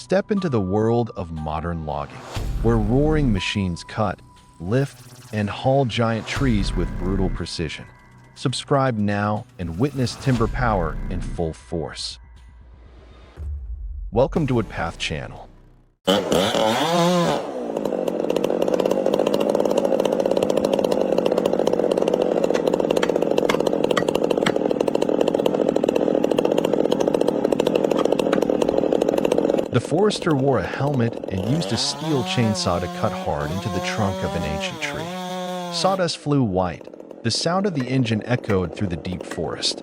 Step into the world of modern logging, where roaring machines cut, lift, and haul giant trees with brutal precision. Subscribe now and witness timber power in full force. Welcome to Woodpath Channel. The forester wore a helmet and used a steel chainsaw to cut hard into the trunk of an ancient tree. Sawdust flew white. The sound of the engine echoed through the deep forest.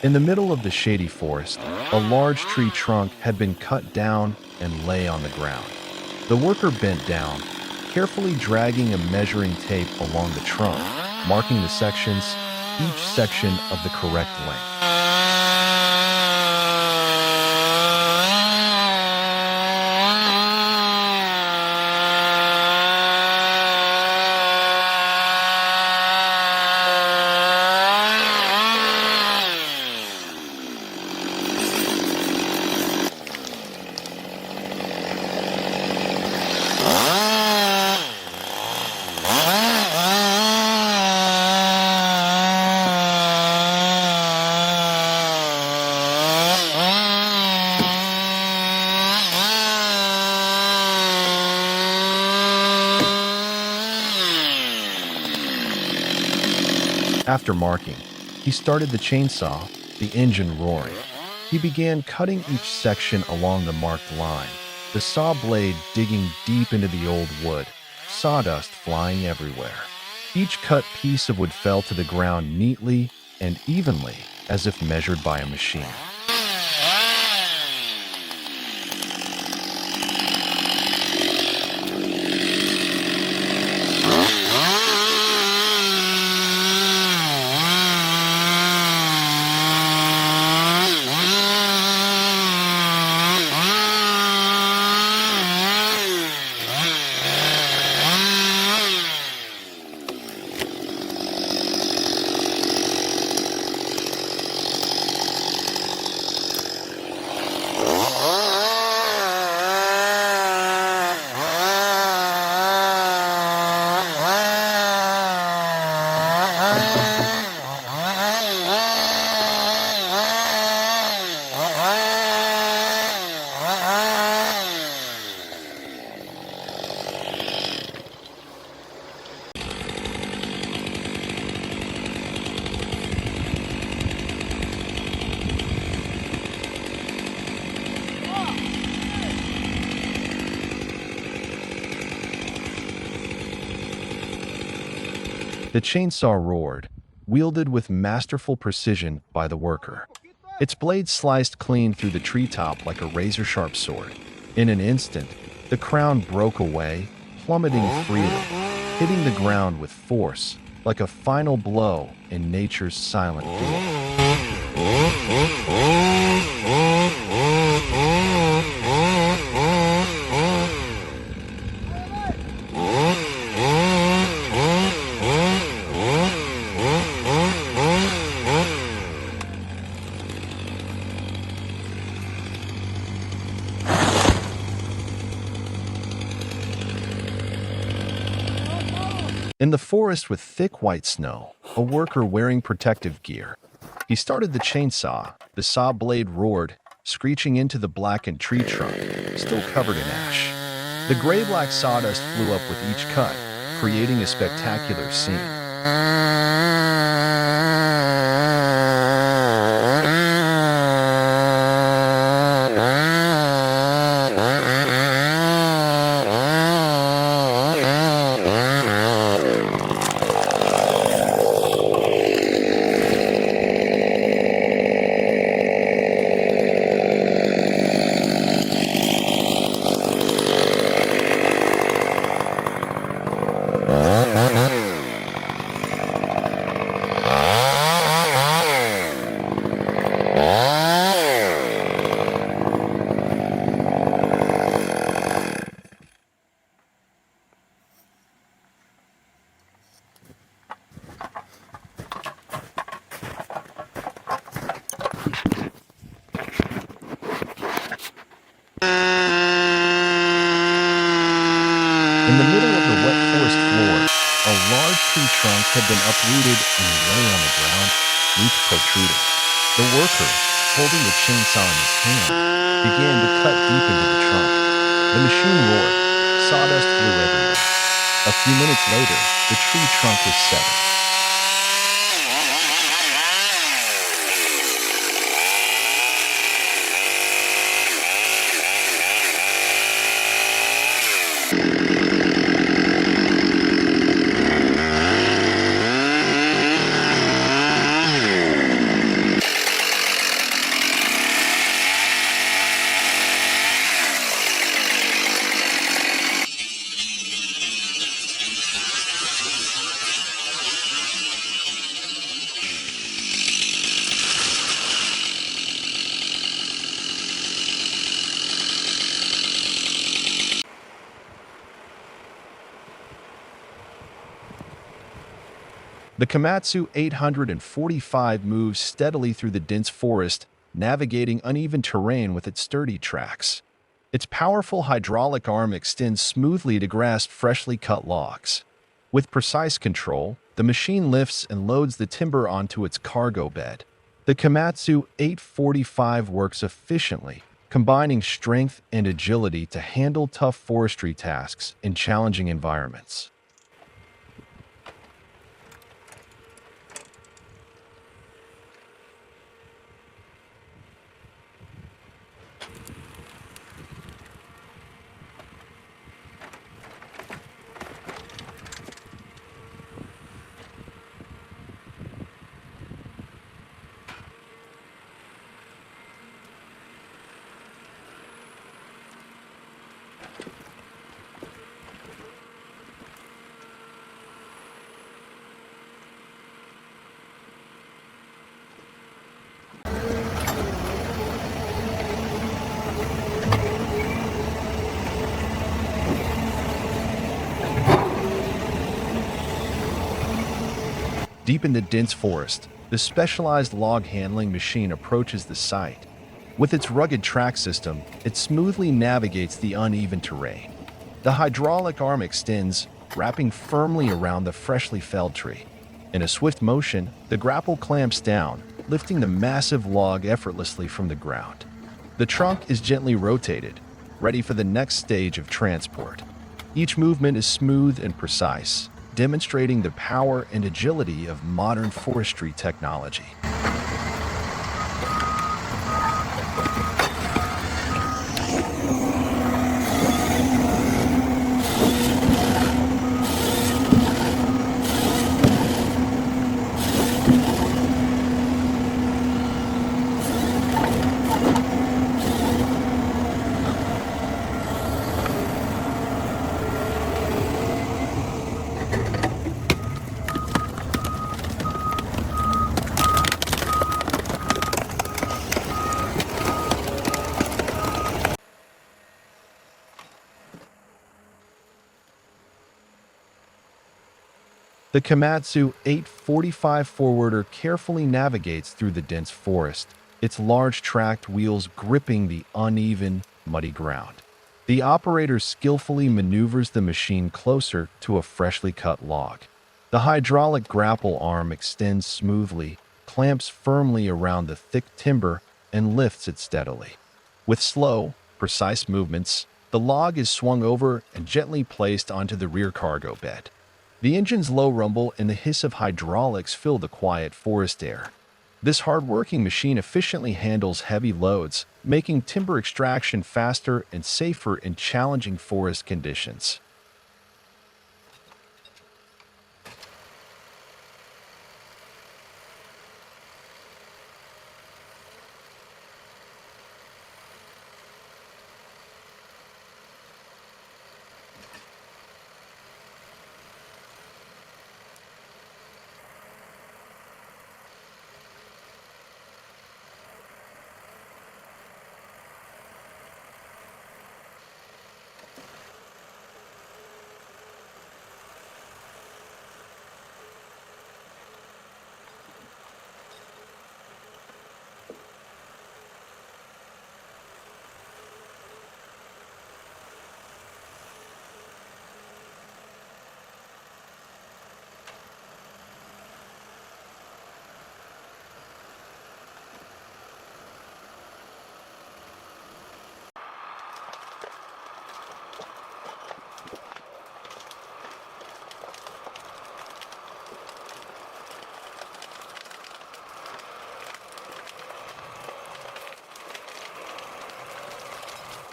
In the middle of the shady forest, a large tree trunk had been cut down and lay on the ground. The worker bent down, carefully dragging a measuring tape along the trunk, marking the sections, each section of the correct length. After marking, he started the chainsaw, the engine roaring. He began cutting each section along the marked line, the saw blade digging deep into the old wood, sawdust flying everywhere. Each cut piece of wood fell to the ground neatly and evenly, as if measured by a machine. The chainsaw roared, wielded with masterful precision by the worker. Its blade sliced clean through the treetop like a razor-sharp sword. In an instant, the crown broke away, plummeting freely, hitting the ground with force, like a final blow in nature's silent duel. In the forest with thick white snow, a worker wearing protective gear. He started the chainsaw. The saw blade roared, screeching into the blackened tree trunk, still covered in ash. The gray-black sawdust flew up with each cut, creating a spectacular scene. In the middle of the wet forest floor, a large tree trunk had been uprooted and lay on the ground, roots protruding. The worker, holding the chainsaw in his hand, began to cut deep into the trunk. The machine roared. Sawdust flew everywhere. A few minutes later, the tree trunk was severed. The Komatsu 845 moves steadily through the dense forest, navigating uneven terrain with its sturdy tracks. Its powerful hydraulic arm extends smoothly to grasp freshly cut logs. With precise control, the machine lifts and loads the timber onto its cargo bed. The Komatsu 845 works efficiently, combining strength and agility to handle tough forestry tasks in challenging environments. Deep in the dense forest, the specialized log handling machine approaches the site. With its rugged track system, it smoothly navigates the uneven terrain. The hydraulic arm extends, wrapping firmly around the freshly felled tree. In a swift motion, the grapple clamps down, lifting the massive log effortlessly from the ground. The trunk is gently rotated, ready for the next stage of transport. Each movement is smooth and precise, demonstrating the power and agility of modern forestry technology. The Komatsu 845 forwarder carefully navigates through the dense forest, its large tracked wheels gripping the uneven, muddy ground. The operator skillfully maneuvers the machine closer to a freshly cut log. The hydraulic grapple arm extends smoothly, clamps firmly around the thick timber, and lifts it steadily. With slow, precise movements, the log is swung over and gently placed onto the rear cargo bed. The engine's low rumble and the hiss of hydraulics fill the quiet forest air. This hard-working machine efficiently handles heavy loads, making timber extraction faster and safer in challenging forest conditions.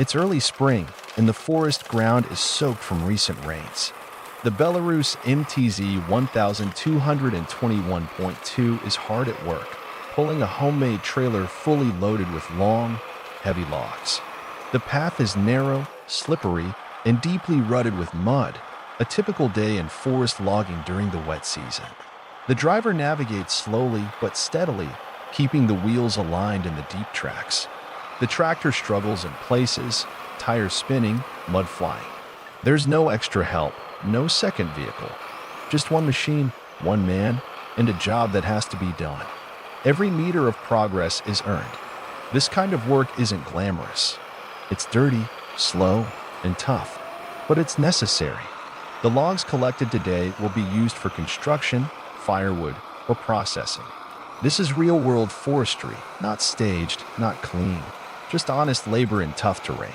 It's early spring, and the forest ground is soaked from recent rains. The Belarus MTZ 1221.2 is hard at work, pulling a homemade trailer fully loaded with long, heavy logs. The path is narrow, slippery, and deeply rutted with mud, a typical day in forest logging during the wet season. The driver navigates slowly but steadily, keeping the wheels aligned in the deep tracks. The tractor struggles in places, tires spinning, mud flying. There's no extra help, no second vehicle. Just one machine, one man, and a job that has to be done. Every meter of progress is earned. This kind of work isn't glamorous. It's dirty, slow, and tough, but it's necessary. The logs collected today will be used for construction, firewood, or processing. This is real-world forestry, not staged, not clean. Just honest labor in tough terrain.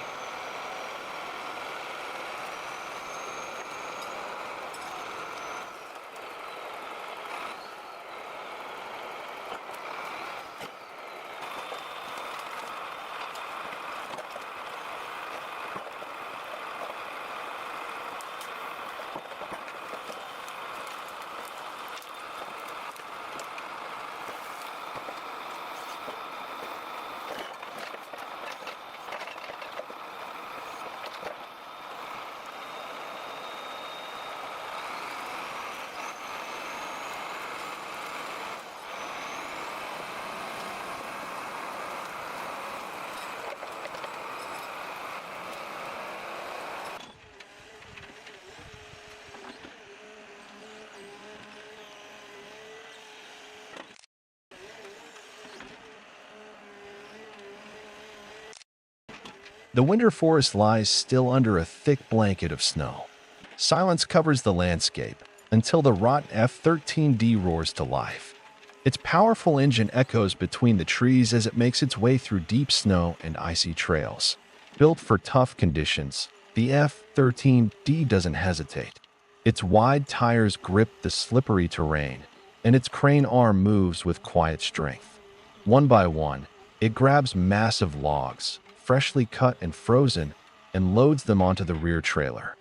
The winter forest lies still under a thick blanket of snow. Silence covers the landscape until the rotten F-13D roars to life. Its powerful engine echoes between the trees as it makes its way through deep snow and icy trails. Built for tough conditions, the F-13D doesn't hesitate. Its wide tires grip the slippery terrain, and its crane arm moves with quiet strength. One by one, it grabs massive logs, freshly cut and frozen, and loads them onto the rear trailer.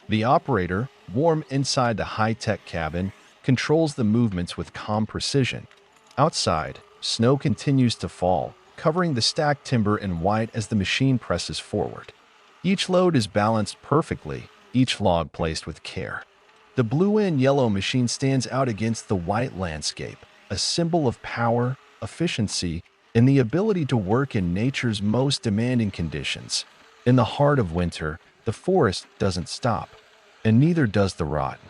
The operator, warm inside the high-tech cabin, controls the movements with calm precision. Outside, snow continues to fall, covering the stacked timber in white as the machine presses forward. Each load is balanced perfectly, each log placed with care. The blue and yellow machine stands out against the white landscape, a symbol of power, efficiency, and the ability to work in nature's most demanding conditions. In the heart of winter, the forest doesn't stop, and neither does the rotten.